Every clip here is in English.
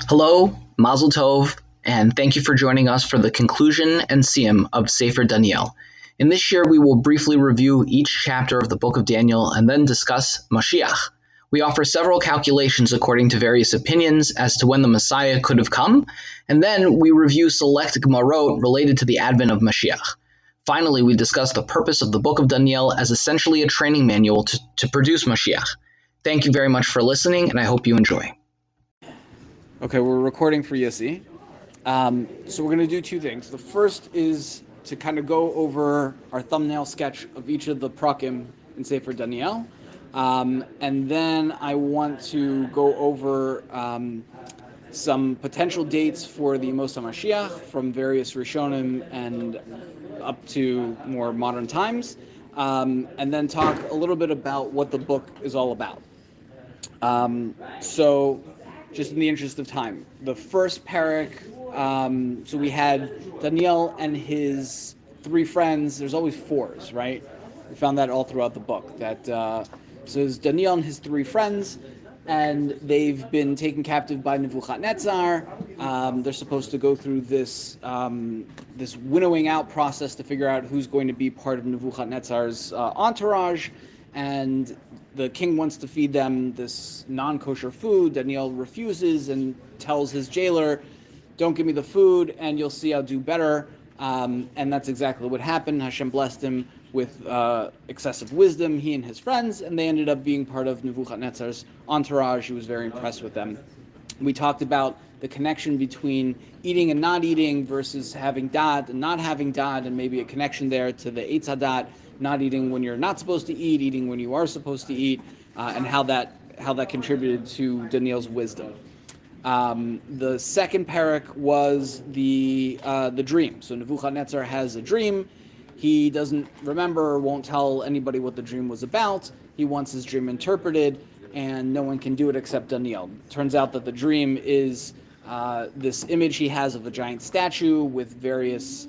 Hello, Mazel Tov, and thank you for joining us for the conclusion and siyum of Sefer Daniel. In this year, we will briefly review each chapter of the book of Daniel and then discuss Moshiach. We offer several calculations according to various opinions as to when the Messiah could have come, and then we review select gemarot related to the advent of Moshiach. Finally, we discuss the purpose of the book of Daniel as essentially a training manual to produce Moshiach. Thank you very much for listening, and I hope you enjoy. Okay, we're recording for Yossi. So we're going to do two things. The first is to kind of go over our thumbnail sketch of each of the prakim in Sefer Daniel. And then I want to go over some potential dates for the Yemos HaMashiach from various Rishonim and up to more modern times. And then talk a little bit about what the book is all about. So just in the interest of time, the first parak, so we had Daniel and his three friends. There's always fours, right? We found that all throughout the book. So it's Daniel and his three friends, and they've been taken captive by Nebuchadnezzar. They're supposed to go through this winnowing out process to figure out who's going to be part of Nebuchadnezzar's entourage, and the king wants to feed them this non-kosher food. Daniel refuses and tells his jailer, "Don't give me the food, and you'll see I'll do better." And that's exactly what happened. Hashem blessed him with excessive wisdom, he and his friends, and they ended up being part of Nebuchadnezzar's entourage. He was very impressed with them. We talked about the connection between eating and not eating versus having dad and not having dad, and maybe a connection there to the Eitz Hadat, not eating when you're not supposed to eat, eating when you are supposed to eat, and how that contributed to Daniel's wisdom. The second parak was the dream. So Nebuchadnezzar has a dream. He doesn't remember or won't tell anybody what the dream was about. He wants his dream interpreted, and no one can do it except Daniel. Turns out that the dream is this image he has of a giant statue with various,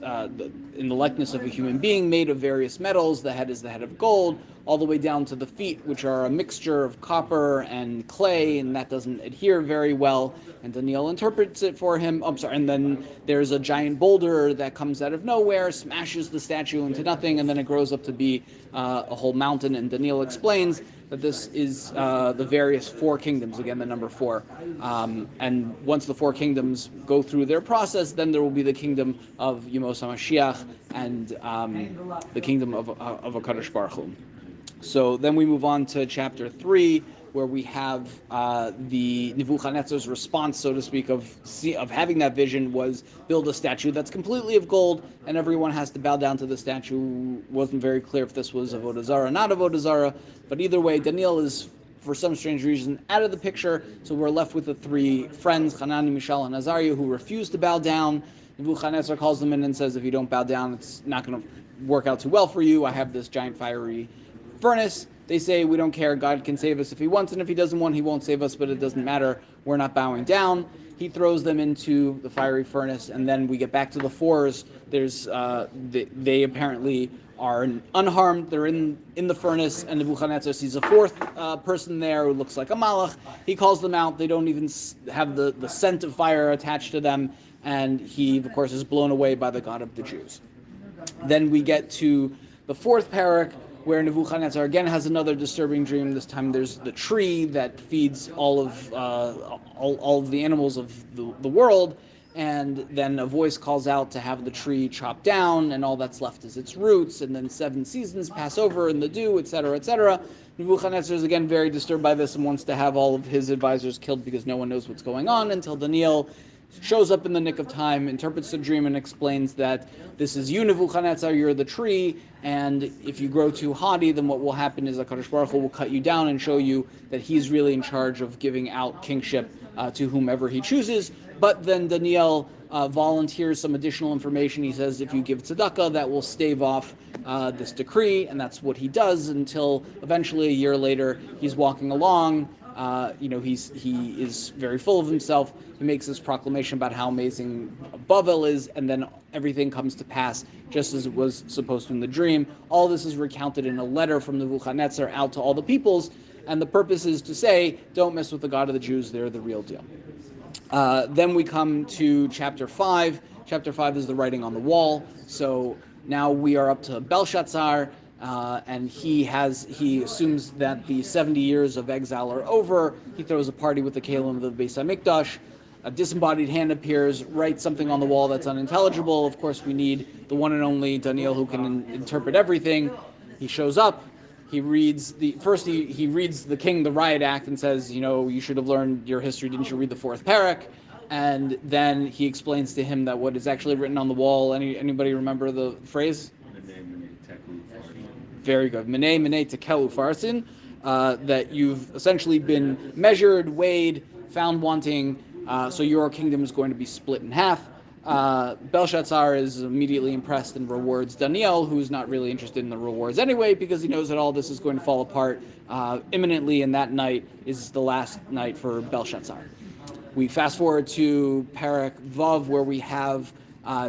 in the likeness of a human being, made of various metals. The head is the head of gold, all the way down to the feet, which are a mixture of copper and clay, and that doesn't adhere very well. And Daniel interprets it for him. And then there's a giant boulder that comes out of nowhere, smashes the statue into nothing, and then it grows up to be a whole mountain. And Daniel explains that this is the various four kingdoms, again, the number four. And once the four kingdoms go through their process, then there will be the kingdom of Yemos HaMashiach and the kingdom of HaKadosh Baruch Hu. So then we move on to chapter 3, where we have the Nebuchadnezzar's response, so to speak, of having that vision was build a statue that's completely of gold, and everyone has to bow down to the statue. Wasn't very clear if this was Avodah Zarah, not Avodah Zarah, but either way, Daniel is, for some strange reason, out of the picture, so we're left with the three friends, Hanani, Mishael, and Azariah, who refuse to bow down. Nebuchadnezzar calls them in and says, if you don't bow down, it's not going to work out too well for you. I have this giant fiery furnace. They say, we don't care, God can save us if he wants, and if he doesn't want, he won't save us, but it doesn't matter, we're not bowing down. He throws them into the fiery furnace, and then we get back to the fours. There's they apparently are unharmed. They're in the furnace, and Nebuchadnezzar sees a fourth person there who looks like a malach. He calls them out. They don't even have the scent of fire attached to them, and he, of course, is blown away by the God of the Jews. Then we get to the fourth parak, where Nebuchadnezzar again has another disturbing dream. This time there's the tree that feeds all of the animals of the world, and then a voice calls out to have the tree chopped down, and all that's left is its roots, and then 7 seasons pass over in the dew, etc., etc. Nebuchadnezzar is again very disturbed by this and wants to have all of his advisors killed because no one knows what's going on, until Daniel shows up in the nick of time, interprets the dream, and explains that this is you, Nebuchadnezzar, you're the tree, and if you grow too haughty, then what will happen is HaKadosh Baruch Hu will cut you down and show you that he's really in charge of giving out kingship to whomever he chooses. But then Daniel volunteers some additional information. He says if you give tzedakah, that will stave off this decree, and that's what he does until eventually a year later he's walking along. He is very full of himself. He makes this proclamation about how amazing Bavel is, and then everything comes to pass just as it was supposed to in the dream. All this is recounted in a letter from Nebuchadnezzar out to all the peoples, and the purpose is to say, don't mess with the God of the Jews, they're the real deal. Then we come to chapter 5. Chapter 5 is the writing on the wall. So now we are up to Belshazzar, and he assumes that the 70 years of exile are over. He throws a party with the Kalim of the Beis HaMikdash. A disembodied hand appears, writes something on the wall that's unintelligible. Of course, we need the one and only Daniel who can interpret everything. He shows up. He reads he reads the king the riot act and says, you should have learned your history. Didn't you read the fourth parak? And then he explains to him that what is actually written on the wall. Anybody remember the phrase? Very good. Mene tekelu farsin. That you've essentially been measured, weighed, found wanting. So your kingdom is going to be split in half. Belshazzar is immediately impressed and rewards Daniel, who's not really interested in the rewards anyway, because he knows that all this is going to fall apart imminently, and that night is the last night for Belshazzar. We fast forward to Parak Vav, where we have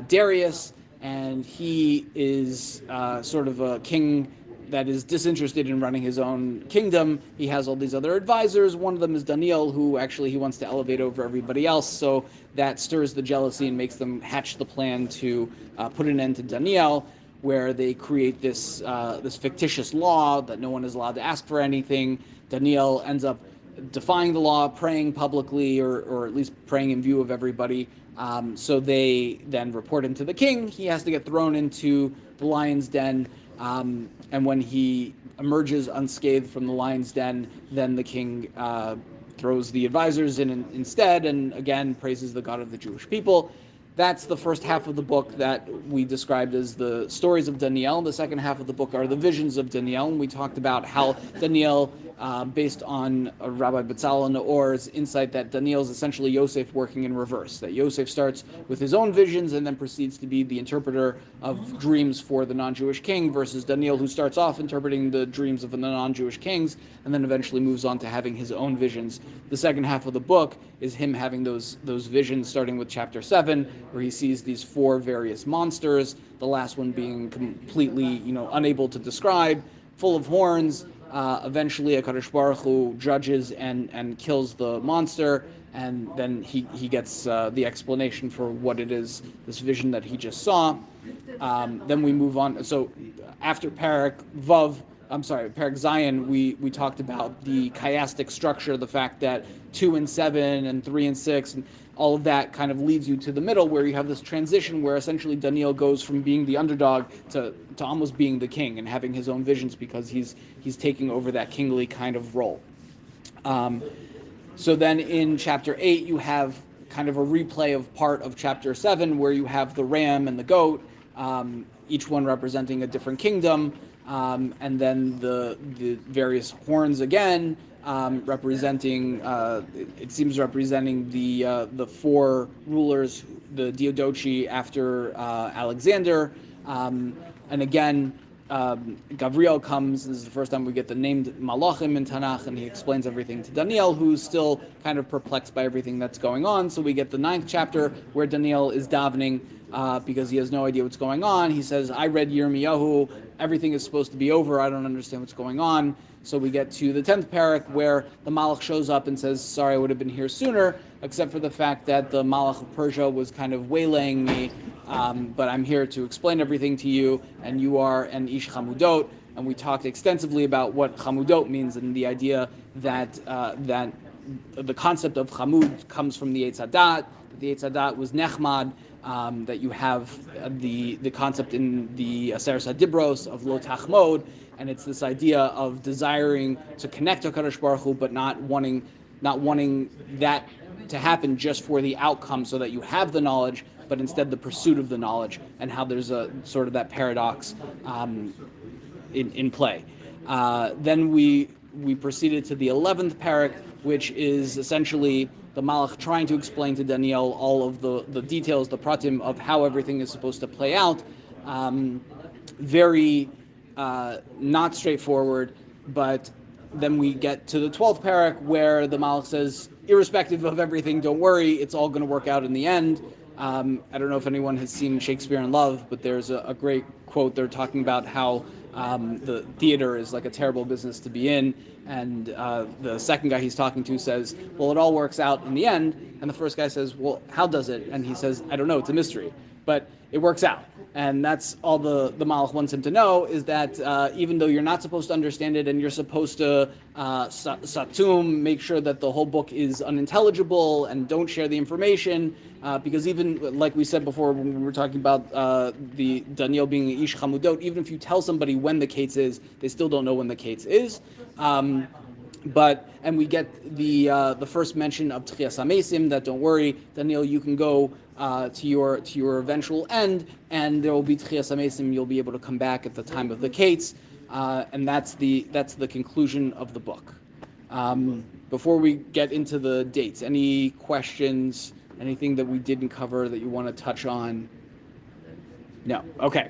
Darius, and he is sort of a king that is disinterested in running his own kingdom. He has all these other advisors. One of them is Daniel, who actually he wants to elevate over everybody else. So that stirs the jealousy and makes them hatch the plan to put an end to Daniel, where they create this fictitious law that no one is allowed to ask for anything. Daniel ends up defying the law, praying publicly, or at least praying in view of everybody. So they then report him to the king. He has to get thrown into the lion's den. And when he emerges unscathed from the lion's den, then the king throws the advisors in instead, and again praises the God of the Jewish people. That's the first half of the book that we described as the stories of Daniel. The second half of the book are the visions of Daniel. And we talked about how Daniel, based on Rabbi Bezalel Naor's insight, that Daniel is essentially Yosef working in reverse. That Yosef starts with his own visions and then proceeds to be the interpreter of dreams for the non-Jewish king, versus Daniel, who starts off interpreting the dreams of the non-Jewish kings and then eventually moves on to having his own visions. The second half of the book is him having those visions, starting with chapter 7, where he sees these 4 various monsters, the last one being completely, unable to describe, full of horns. Eventually, HaKadosh Baruch Hu judges and kills the monster, and then he gets the explanation for what it is, this vision that he just saw. Then we move on. So after Parak Zion, we talked about the chiastic structure, the fact that 2 and 7 and 3 and 6 and all of that kind of leads you to the middle, where you have this transition where essentially Daniel goes from being the underdog to almost being the king and having his own visions, because he's taking over that kingly kind of role. So then in chapter 8, you have kind of a replay of part of chapter 7, where you have the ram and the goat, each one representing a different kingdom, and then the various horns again, representing the 4 rulers, the Diadochi after Alexander, and again. Gabriel comes. This is the first time we get the named Malachim in Tanakh, and he explains everything to Daniel, who's still kind of perplexed by everything that's going on. So we get the 9th chapter, where Daniel is davening because he has no idea what's going on. He says, I read Yirmiyahu, everything is supposed to be over, I don't understand what's going on. So we get to the 10th parak, where the Malach shows up and says, sorry, I would have been here sooner, except for the fact that the Malach of Persia was kind of waylaying me, but I'm here to explain everything to you, and you are an Ish Chamudot. And we talked extensively about what Chamudot means, and the idea that the concept of Chamud comes from the Eitz Hadat, that the Eitz Hadat was Nechmad, that you have the concept in the Aseres HaDibros of Lo Tachmod, and it's this idea of desiring to connect to HaKadosh Baruch Hu, but not wanting that to happen just for the outcome, so that you have the knowledge, but instead the pursuit of the knowledge, and how there's a sort of that paradox in play. Then we proceeded to the 11th parak, which is essentially the Malach trying to explain to Daniel all of the details, the pratim of how everything is supposed to play out. Very not straightforward, but then we get to the 12th parak, where the Malach says, irrespective of everything, don't worry, it's all going to work out in the end. I don't know if anyone has seen Shakespeare in Love, but there's a great quote. They're talking about how the theater is like a terrible business to be in. And the second guy he's talking to says, well, it all works out in the end. And the first guy says, well, how does it? And he says, I don't know, it's a mystery. But it works out. And that's all the Malach wants him to know, is that even though you're not supposed to understand it and you're supposed to satum, make sure that the whole book is unintelligible and don't share the information, because even like we said before when we were talking about the Daniel being ish chamudot, even if you tell somebody when the Kates is, they still don't know when the Kates is. And we get the first mention of Tchias HaMesim, that don't worry, Daniel, you can go to your eventual end, and there will be Tchias HaMesim. You'll be able to come back at the time of the Kates, and that's the conclusion of the book. Before we get into the dates, any questions? Anything that we didn't cover that you want to touch on? No. Okay.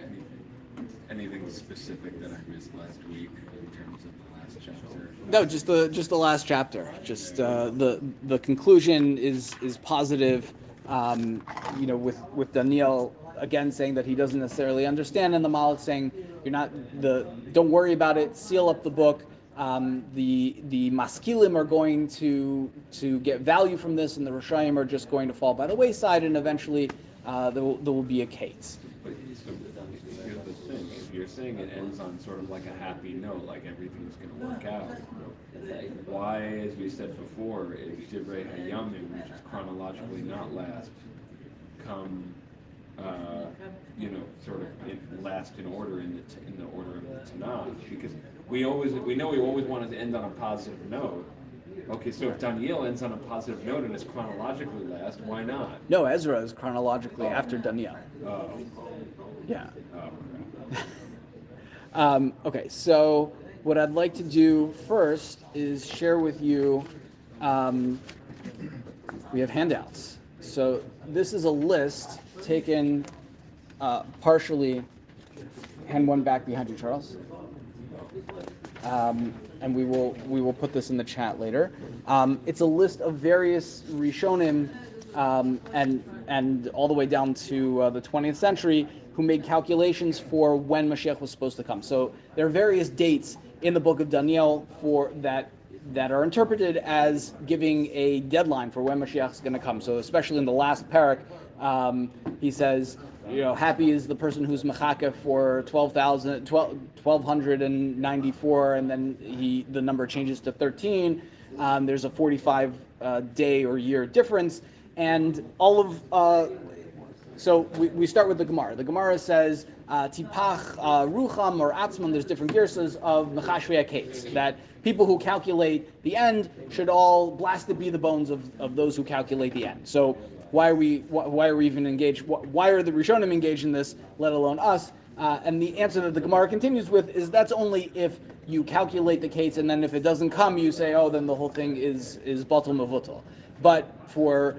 Anything specific that I missed last week in terms of the last chapter? No, just the last chapter. Just the conclusion is positive. With Daniel again saying that he doesn't necessarily understand, and the Malach saying don't worry about it. Seal up the book. The maskilim are going to get value from this, and the Rishayim are just going to fall by the wayside, and eventually there will be a case. But so here's the thing: if you're saying it ends on sort of like a happy note, like everything's going to work out, why, as we said before, is Divrei Hayamim, which is chronologically not last, come sort of last in order in the order of the Tanakh? Because we know we always wanted to end on a positive note. Okay, so if Daniel ends on a positive note and is chronologically last, why not? No, Ezra is chronologically after Daniel. Oh. Yeah. Oh. Okay, so what I'd like to do first is share with you. We have handouts. So this is a list taken partially. Hand one back behind you, Charles. And we will put this in the chat later. It's a list of various Rishonim and all the way down to the 20th century who made calculations for when Moshiach was supposed to come. So there are various dates in the book of Daniel for that are interpreted as giving a deadline for when Moshiach is going to come. So especially in the last parak, he says, happy is the person who's mechaka for 1294, and then the number changes to 13. There's a 45 day or year difference, and all of so we start with the Gemara. The Gemara says tipach rucham or atzman. There's different girsas of mechashvei kates, that people who calculate the end should all blasted be the bones of those who calculate the end. So why are we even engaged? Why are the Rishonim engaged in this, let alone us? And the answer that the Gemara continues with is that's only if you calculate the kates, and then if it doesn't come, you say, oh, then the whole thing is batal mevutal. But for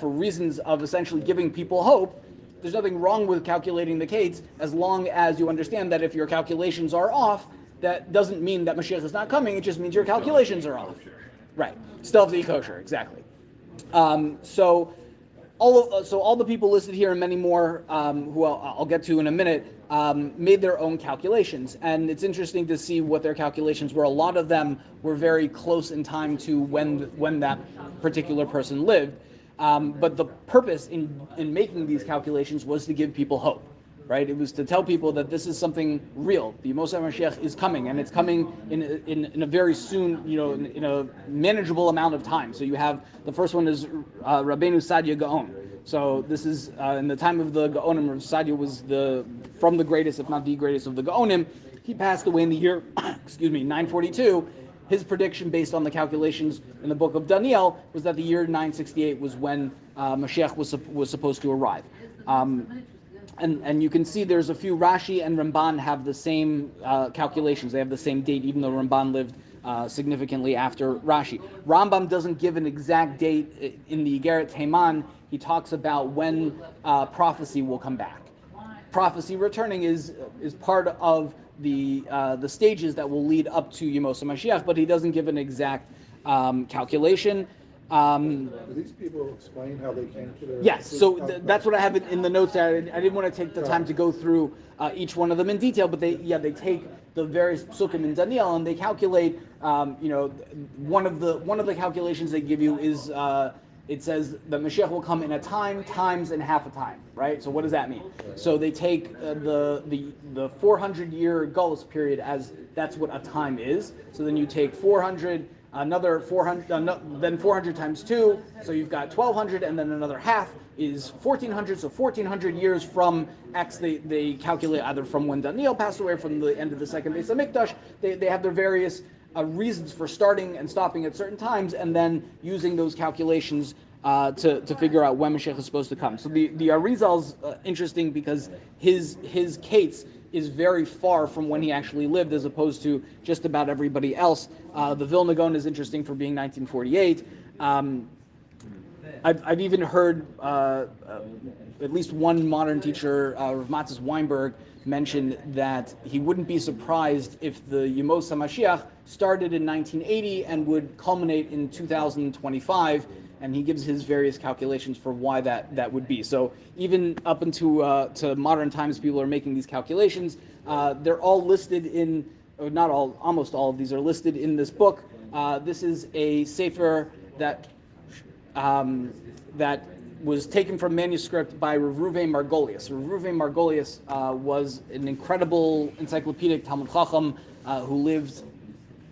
reasons of essentially giving people hope, there's nothing wrong with calculating the kates, as long as you understand that if your calculations are off, that doesn't mean that Mashiach is not coming. It just means your calculations are off. Right. Still have to be kosher. Exactly. So all the people listed here and many more, who I'll get to in a minute, made their own calculations. And it's interesting to see what their calculations were. A lot of them were very close in time to when that particular person lived. But the purpose in making these calculations was to give people hope. Right? It was to tell people that this is something real. The Moshiach is coming, and it's coming in a very soon, in a manageable amount of time. So you have, the first one is Rabbeinu Sadia Gaon. So this is in the time of the Gaonim. Sadia was from the greatest, if not the greatest, of the Gaonim. He passed away in the year, 942. His prediction, based on the calculations in the book of Daniel, was that the year 968 was when Moshiach was supposed to arrive. And you can see there's a few. Rashi and Ramban have the same calculations. They have the same date, even though Ramban lived significantly after Rashi. Rambam doesn't give an exact date in the Igeret Haman. He talks about when prophecy will come back. Prophecy returning is part of the stages that will lead up to Yemos HaMashiach, but he doesn't give an exact calculation. Do these people explain how they came to their... Yes, so that's what I have in the notes there. I didn't want to take the time to go through each one of them in detail, but they take the various psukim in Daniel and they calculate. One of the calculations they give you is it says that Mashiach will come in a time, times, and half a time. Right. So what does that mean? So they take the 400-year Gullus period as that's what a time is. So then you take 400. Another 400, then 400 times 2, so you've got 1200, and then another half is 1400, so 1400 years from X, they calculate either from when Daniel passed away, from the end of the second Beis HaMikdash. They have their various reasons for starting and stopping at certain times, and then using those calculations to figure out when Moshiach is supposed to come. So the Arizal's interesting because his Kates is very far from when he actually lived, as opposed to just about everybody else. The Vilna Gaon is interesting for being 1948. I've even heard at least one modern teacher, Rav Matzes Weinberg, mentioned that he wouldn't be surprised if the Yemos HaMashiach started in 1980 and would culminate in 2025, and he gives his various calculations for why that would be. So even up into to modern times, people are making these calculations. They're all listed in, or not all, almost all of these are listed in this book. This is a sefer that that was taken from manuscript by Rav Ruvain Margolius. Rav Ruvain Margolius was an incredible encyclopedic Talmud Chacham who lived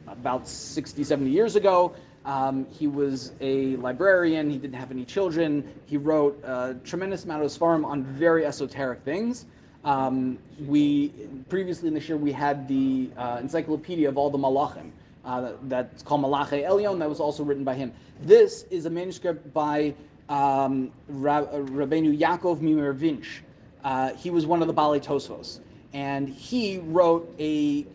about 60, 70 years ago. He was a librarian. He didn't have any children. He wrote a tremendous amount of svarim on very esoteric things. We previously in this year we had the encyclopedia of all the malachim. That's called Malachi Elyon. That was also written by him. This is a manuscript by Rabbeinu Yaakov Mimer Vinch. He was one of the Baalei Tosfos, and he wrote a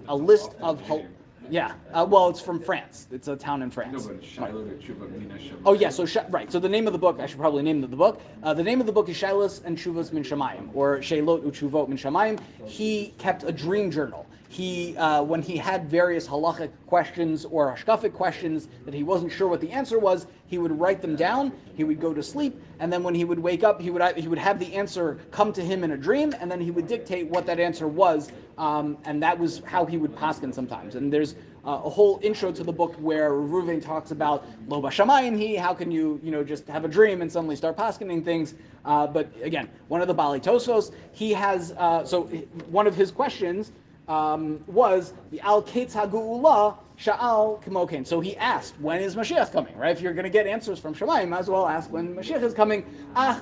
list of well, it's from France. It's a town in France. No, but Shiloh to Tshuva Mina Shamayim. Oh yeah, so right. So the name of the book, I should probably name the book. The name of the book is Shilos and Shuvos Min Shamayim, or Shailot Uchuvot Min Shamayim. He kept a dream journal. He, when he had various halachic questions or hashkafic questions that he wasn't sure what the answer was, he would write them down. He would go to sleep, and then when he would wake up, he would have the answer come to him in a dream, and then he would dictate what that answer was, and that was how he would paskin sometimes. And there's a whole intro to the book where Reuven talks about lo bashamayim how can you just have a dream and suddenly start paskening things. But again, one of the Baalei Tosfos, he has so one of his questions was the al ketz hagu'ula sha'al kimoken. So he asked, when is Mashiach coming? Right? If you're going to get answers from Shamayim, might as well ask when Mashiach is coming.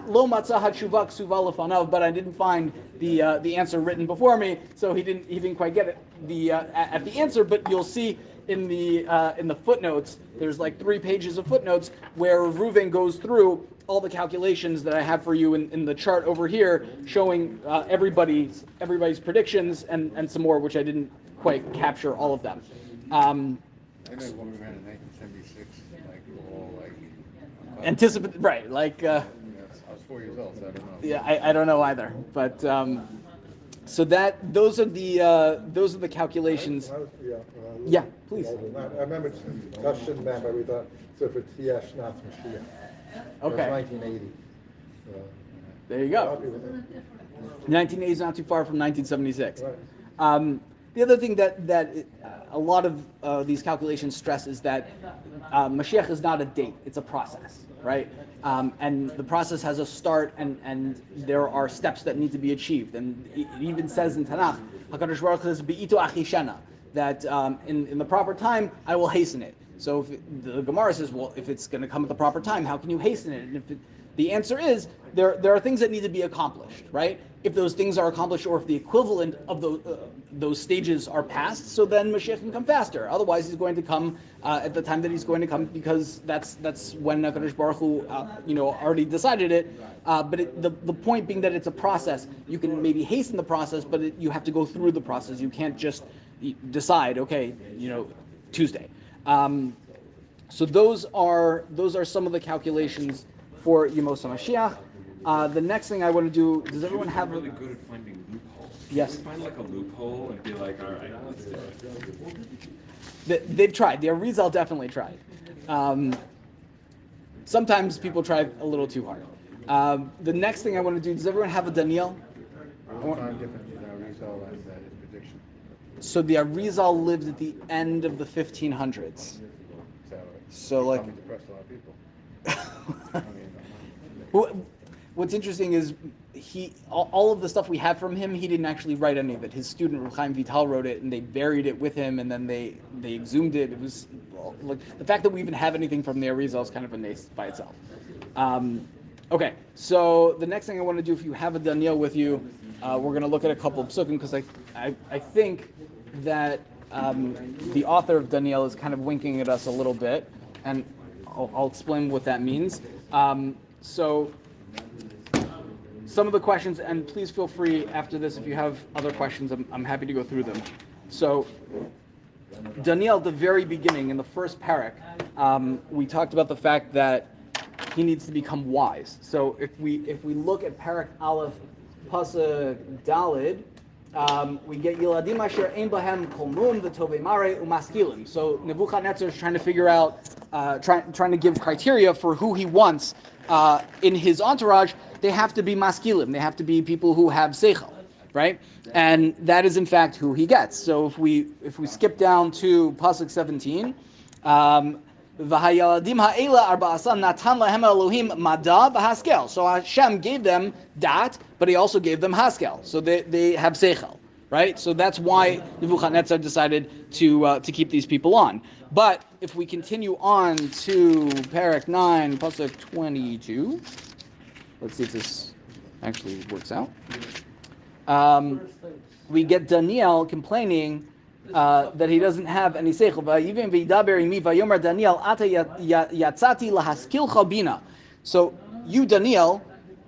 Lo matzah hatshuva ksuva lefanav, but I didn't find the answer written before me, so he didn't quite get it at the answer. But you'll see in the footnotes, there's like 3 pages of footnotes where Reuven goes through all the calculations that I have for you in the chart over here, showing everybody's predictions and some more, which I didn't quite capture all of them. I know when we ran in 1976, like all like Anticipate, right? Like I was 4 years old, so I don't know. yeah, I don't know either, but so those are the calculations. Yeah, please. I remember Tashon Mem, we thought Sefer Tiyash Nat Mashiach. Okay. It was 1980. There you go. 1980 is not too far from 1976. Right. The other thing that a lot of these calculations stress is that Mashiach is not a date; it's a process, right? And the process has a start, and there are steps that need to be achieved. And it even says in Tanakh, HaKadosh Baruch Hu says, "Be'ito achishena," that in the proper time I will hasten it. So the Gemara says, well, if it's going to come at the proper time, how can you hasten it? And if the answer is there are things that need to be accomplished, right? If those things are accomplished, or if the equivalent of those stages are passed, so then Mashiach can come faster. Otherwise, he's going to come at the time that he's going to come, because that's when HaKadosh Baruch Hu already decided it. But the point being that it's a process. You can maybe hasten the process, but you have to go through the process. You can't just decide, okay, Tuesday. So those are some of the calculations for Yemos HaMashiach. The next thing I want to do, does everyone have really good at finding loopholes? Yes. Can you find like a loophole and be like, all right, let's do it. They've tried. The Arizal definitely tried. Sometimes people try a little too hard. The next thing I want to do, does everyone have a Daniel? We'll find different Rizal and his prediction. So the Arizal lived at the end of the 1500s. So like, Probably depressed a lot of people. what's interesting is all of the stuff we have from him, he didn't actually write any of it. His student Reb Chaim Vital wrote it, and they buried it with him, and then they exhumed it. It was like the fact that we even have anything from the Arizal is kind of a nace by itself. Okay, so the next thing I want to do, if you have a Daniel with you, we're going to look at a couple of psukim because I think that the author of Daniel is kind of winking at us a little bit, and I'll explain what that means. So some of the questions, and please feel free after this if you have other questions, I'm happy to go through them. So Daniel, at the very beginning, in the first parak, we talked about the fact that he needs to become wise. So if we look at parak Aleph Pasuk Dalid, we get Yiladim Asher Ein Bahem Kolmum V'Tovei Mare Umaskilim. So Nebuchadnezzar is trying to figure out, trying to give criteria for who he wants in his entourage. They have to be maskilim. They have to be people who have seichel, right? And that is in fact who he gets. So if we skip down to pasuk 17. V'hayaladim ha'ela arba'asan natan lahem Elohim mada v'haskel. So Hashem gave them dat, but He also gave them haskel. So they have seichel, right? So that's why Nebuchadnezzar decided to keep these people on. But if we continue on to Parak 9, pasuk 22, let's see if this actually works out. We get Daniel complaining that he doesn't have any seichel. So you, Daniel,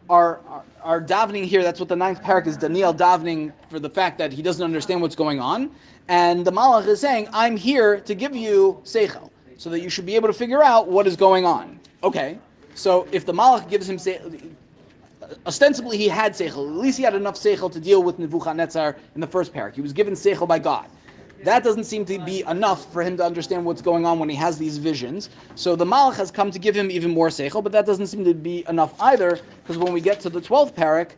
are davening here. That's what the ninth parak is. Daniel davening for the fact that he doesn't understand what's going on, and the Malach is saying, "I'm here to give you seichel, so that you should be able to figure out what is going on." Okay, so if the Malach gives him seichel, ostensibly he had seichel. At least he had enough seichel to deal with Nebuchadnezzar in the first parak. He was given seichel by God. That doesn't seem to be enough for him to understand what's going on when he has these visions. So the Malach has come to give him even more seichel, but that doesn't seem to be enough either, because when we get to the 12th parak,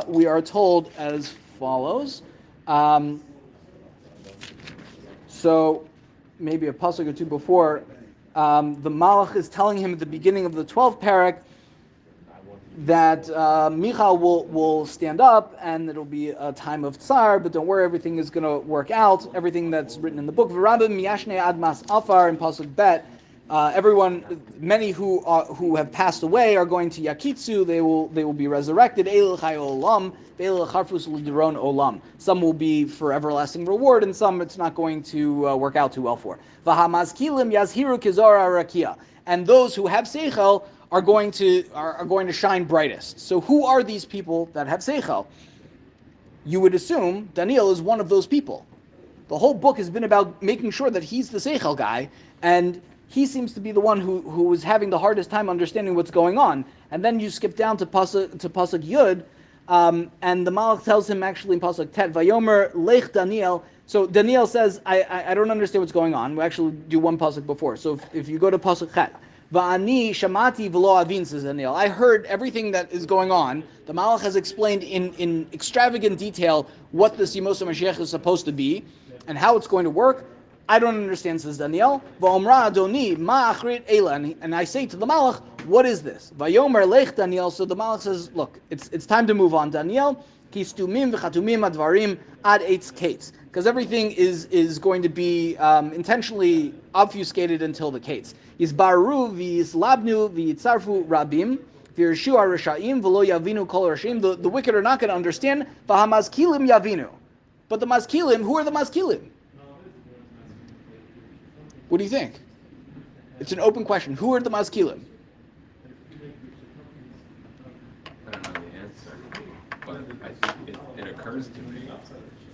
we are told as follows. So maybe a pasuk or two before, the Malach is telling him at the beginning of the 12th parak that Michal will stand up and it'll be a time of tsar, but don't worry, everything is going to work out. Everything that's written in the book. V'rabim miyashne admas afar in pasuk bet. Many who have passed away are going to yakitsu. They will be resurrected. Eil chay olam, ve'eil charfus l'diron olam. Some will be for everlasting reward, and some it's not going to work out too well for. V'hamazkilim yazhiru kizora rakia. And those who have seichel are going to shine brightest. So who are these people that have seichel? You would assume Daniel is one of those people. The whole book has been about making sure that he's the seichel guy, and he seems to be the one who is having the hardest time understanding what's going on. And then you skip down to pasuk Yud, and the Malach tells him actually in pasuk Tet, Vayomer lech Daniel. So Daniel says, I don't understand what's going on. We actually do one pasuk before. So if you go to pasuk Chet, Va'ani shamati v'lo avin, says Daniel. I heard everything that is going on. The Malach has explained in extravagant detail what this Yemos Moshiach is supposed to be and how it's going to work. I don't understand, says Daniel. Va'omra adoni ma achrit eila. And I say to the Malach, what is this? Vayomer lech Daniel. So the Malach says, look, it's time to move on, Daniel. Kistumim v'chatumim advarim ad eitz kates. Because everything is going to be intentionally obfuscated until the kates. Yisbaru v'yislabnu v'yitzarfu rabim v'yirshu harishayim v'lo yavinu kol rashim. The wicked are not going to understand. V'hamazkilim yavinu. But the mazkilim, who are the mazkilim? What do you think? It's an open question. Who are the mazkilim? I don't know the answer, but I think it occurs to me,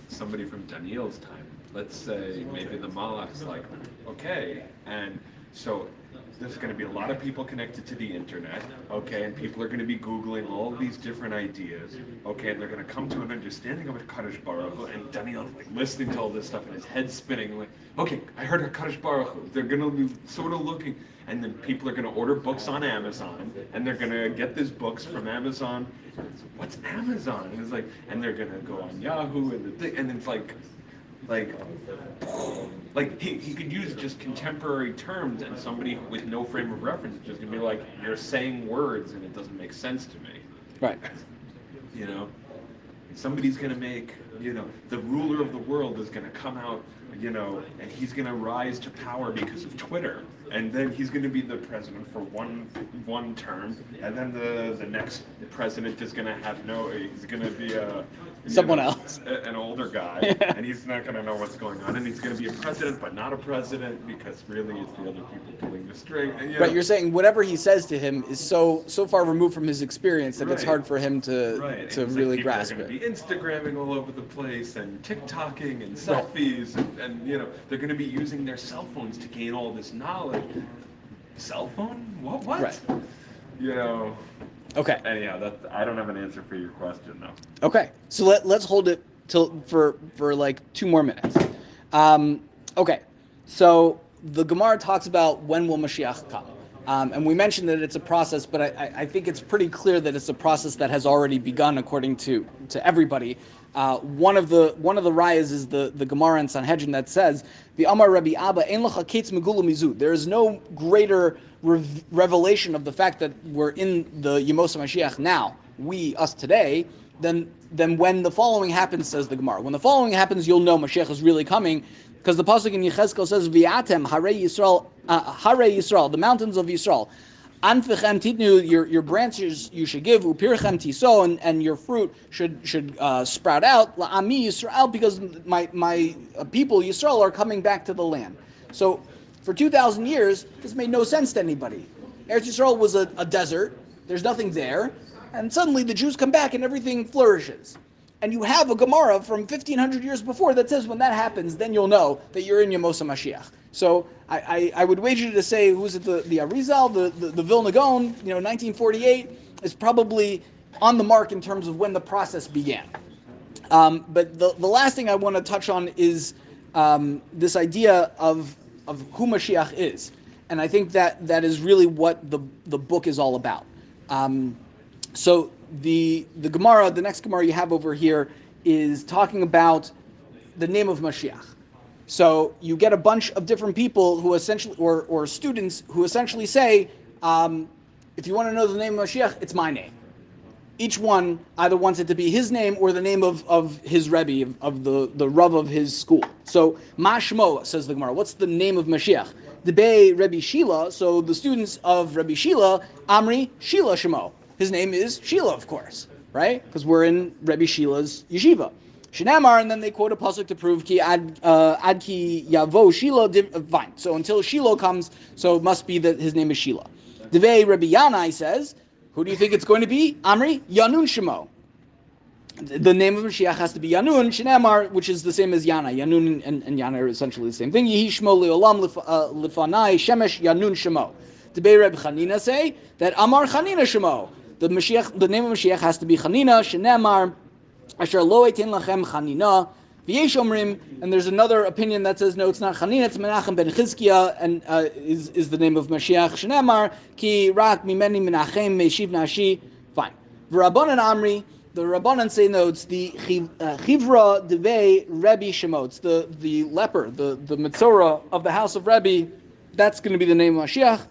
somebody from Daniel's time, let's say maybe the Malach's like, okay, and so there's going to be a lot of people connected to the internet, okay, and people are going to be Googling all of these different ideas, okay, and they're going to come to an understanding of HaKadosh Baruch Hu, and Daniel's like listening to all this stuff, and his head's spinning, like, okay, I heard HaKadosh Baruch Hu. They're going to be sort of looking, and then people are going to order books on Amazon, and they're going to get these books from Amazon. What's Amazon? And it's like, and they're going to go on Yahoo, and the thing, and it's like he could use just contemporary terms, and somebody with no frame of reference is just gonna be like, you're saying words and it doesn't make sense to me. Right. You know, somebody's gonna make, the ruler of the world is gonna come out, and he's gonna rise to power because of Twitter, and then he's gonna be the president for one term, and then the next president is gonna he's gonna be someone else, an older guy, and he's not gonna know what's going on, and he's gonna be a president but not a president because really it's the other people pulling the string. And, Right, you're saying whatever he says to him is so far removed from his experience that it's hard for him to really grasp it. They're going to be Instagramming all over the place and TikToking and selfies, and they're going to be using their cell phones to gain all this knowledge. Cell phone? What? Right. Okay. Anyhow, I don't have an answer for your question though. Okay, so let's hold it for like 2 more minutes. Okay, so the Gemara talks about when will Moshiach come. And we mentioned that it's a process, but I think it's pretty clear that it's a process that has already begun according to everybody. One of the rayas is the Gemara in Sanhedrin that says, "The Amar Rabbi Abba ein lacha ketz megula mizu." There is no greater revelation of the fact that we're in the Yemos HaMashiach now, us today, than when the following happens, says the Gemara. When the following happens, you'll know Mashiach is really coming, because the pasuk in Yechezkel says, "V'yatem harei Yisrael, the mountains of Yisrael, anfichem titnu, your branches you should give, upirchem tiso, and your fruit should sprout out, la'ami Yisrael, because my people Yisrael are coming back to the land." So for 2,000 years, this made no sense to anybody. Eretz Yisrael was a desert. There's nothing there. And suddenly the Jews come back and everything flourishes. And you have a Gemara from 1,500 years before that says when that happens, then you'll know that you're in Yemos HaMashiach. So I would wager to say, who's it, the Arizal, the Vilna Gaon, 1948, is probably on the mark in terms of when the process began. But the last thing I want to touch on is this idea of who Mashiach is. And I think that is really what the book is all about. So the Gemara, the next Gemara you have over here, is talking about the name of Mashiach. So you get a bunch of different people who essentially, or students who essentially say, if you want to know the name of Mashiach, it's my name. Each one either wants it to be his name or the name of his Rebbe, of the Rav of his school. So Mashmo, says the Gemara, what's the name of Mashiach? Debei Rebbe Shila, so the students of Rebbe Shila, Amri Shila Shemo. His name is Shila, of course, right? Because we're in Rebbe Shila's yeshiva. Shinamar, and then they quote a pasuk to prove ki ad ki yavo Shila. Fine. So until Shila comes, so it must be that his name is Shila. Devei Rebbe Yanai says, who do you think it's going to be? Amri Yanun Shemo. The name of Mashiach has to be Yanun Shinamar, which is the same as Yana. Yanun and Yana are essentially the same thing. Yehi Shmo leolam lifanai shemesh Yanun Shemo. Devei Rebbe Chanina say that Amar Chanina Shemo. The name of Mashiach has to be Chanina, Shinamar, Asher lo etin lachem Chanina, v'yesh omrim, and there's another opinion that says, no, it's not Chanina, it's Menachem ben Chizkiah, and is the name of Mashiach, Shinamar, ki rak mimeni Menachem meishiv nashi, fine. V'Rabbanan Amri, the Rabbanan say, no, it's the Chivra devei Rebbe Shemo, it's the leper, the Metzora of the house of Rebbe, that's going to be the name of Mashiach.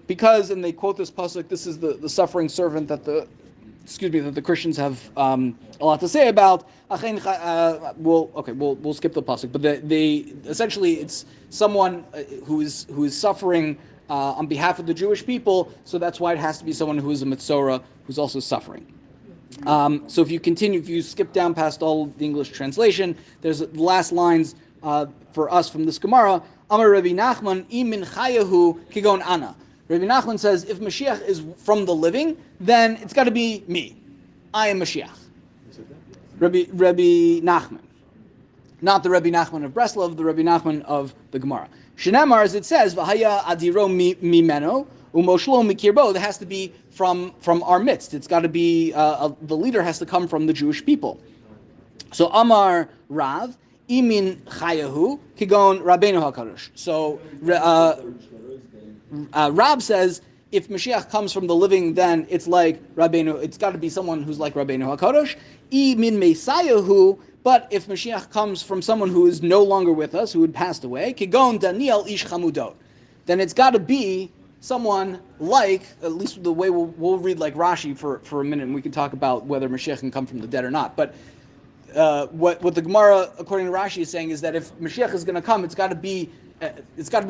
Because, and they quote this pasuk, this is the suffering servant that the Christians have a lot to say about. We'll skip the pasuk, but they essentially it's someone who is suffering on behalf of the Jewish people. So that's why it has to be someone who is a Metzora who's also suffering. So if you skip down past all the English translation, there's the last lines for us from this Gemara. Amar Rabbi Nachman imin chayahu kigon ana. Rabbi Nachman says, if Mashiach is from the living, then it's got to be me. I am Mashiach. Rabbi Nachman. not the Rabbi Nachman of Breslov, the Rabbi Nachman of the Gemara. Shenemar, as it says, V'haya adiro mimeno umoshlo mikirbo. That has to be from our midst. It's got to be the leader has to come from the Jewish people. So Amar Rav imin chayahu kigon Rabbeinu Hakadosh. So Rab says, if Mashiach comes from the living, then it's like Rabbeinu. It's got to be someone who's like Rabbeinu Hakadosh. I min Meisayahu. But if Mashiach comes from someone who is no longer with us, who had passed away, Kigon Daniel Ish Chamudot, then it's got to be someone like, at least the way we'll read like Rashi for a minute, and we can talk about whether Mashiach can come from the dead or not. But what the Gemara, according to Rashi, is saying is that if Mashiach is going to come, it's got to be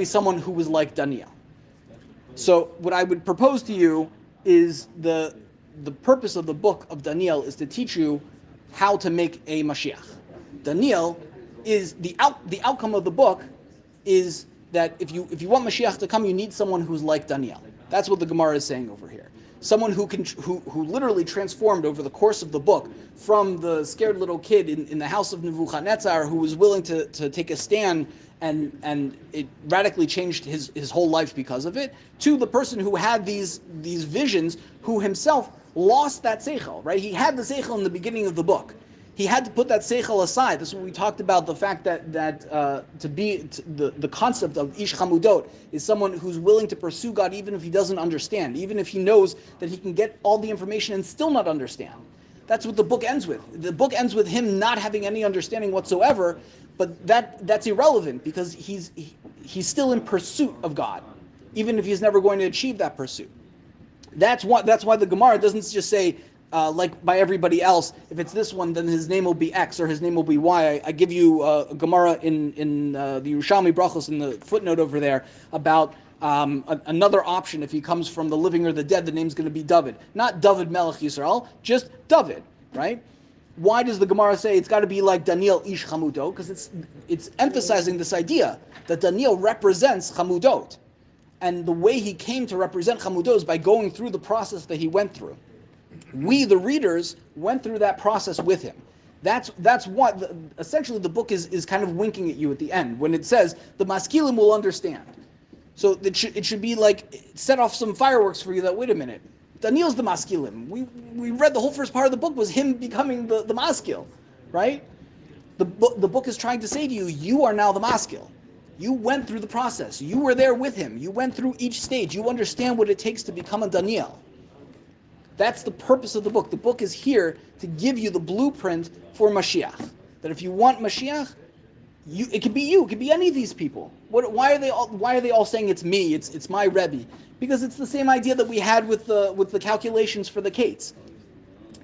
someone who was like Daniel. So what I would propose to you is the purpose of the book of Daniel is to teach you how to make a Mashiach. Daniel is the outcome of the book is that if you want Mashiach to come, you need someone who's like Daniel. That's what the Gemara is saying over here. Someone who literally transformed over the course of the book from the scared little kid in the house of Nebuchadnezzar who was willing to take a stand and it radically changed his whole life because of it, to the person who had these visions, who himself lost that seichel, right? He had the seichel in the beginning of the book. He had to put that seichel aside. This is what we talked about, the fact that the concept of ish chamudot is someone who's willing to pursue God even if he doesn't understand, even if he knows that he can get all the information and still not understand. That's what the book ends with. The book ends with him not having any understanding whatsoever, but that's irrelevant because he's still in pursuit of God, even if he's never going to achieve that pursuit. That's why the Gemara doesn't just say, like by everybody else, if it's this one, then his name will be X or his name will be Y. I give you a Gemara in the Yerushalmi Brachos in the footnote over there about another option. If he comes from the living or the dead, the name's going to be David. Not David Melech Yisrael, just David, right? Why does the Gemara say it's got to be like Daniel Ish Chamudot? Because it's emphasizing this idea that Daniel represents Chamudot. And the way he came to represent Chamudot is by going through the process that he went through. We, the readers, went through that process with him. That's what, essentially the book is kind of winking at you at the end, when it says, the maskilim will understand. So it should be like, set off some fireworks for you that, wait a minute, Daniel's the maskilim. We read the whole first part of the book was him becoming the maskil, right? The book is trying to say to you, you are now the maskil. You went through the process. You were there with him. You went through each stage. You understand what it takes to become a Daniel. That's the purpose of the book. The book is here to give you the blueprint for Mashiach. That if you want Mashiach, it could be you. It could be any of these people. Why are they all saying it's me? It's my Rebbe? Because it's the same idea that we had with the calculations for the Kates.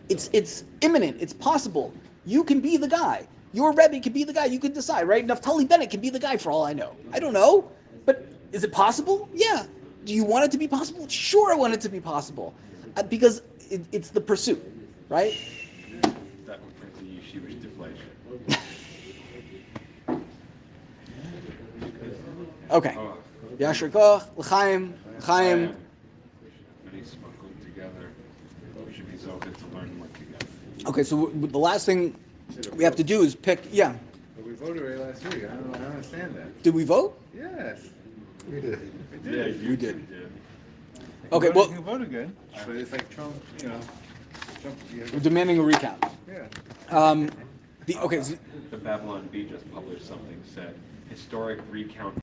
It's imminent. It's possible. You can be the guy. Your Rebbe can be the guy. You can decide, right? Naftali Bennett can be the guy for all I know. I don't know. But is it possible? Yeah. Do you want it to be possible? Sure, I want it to be possible. Because it's the pursuit, right? That would bring the yeshivish deflation. Okay. Yasher Koch, L'chaim, Chaim. Many smuggled together. We should be so good to learn more together. Okay, so the last thing we have to do is pick, yeah. But we voted already last week. I don't understand that. Did we vote? Yes. We did. We did. Yeah, you did. Okay, well, You voted good, but it's like Trump, Trump. we're demanding a recount. Yeah. Okay, so The Babylon Bee just published something said historic recount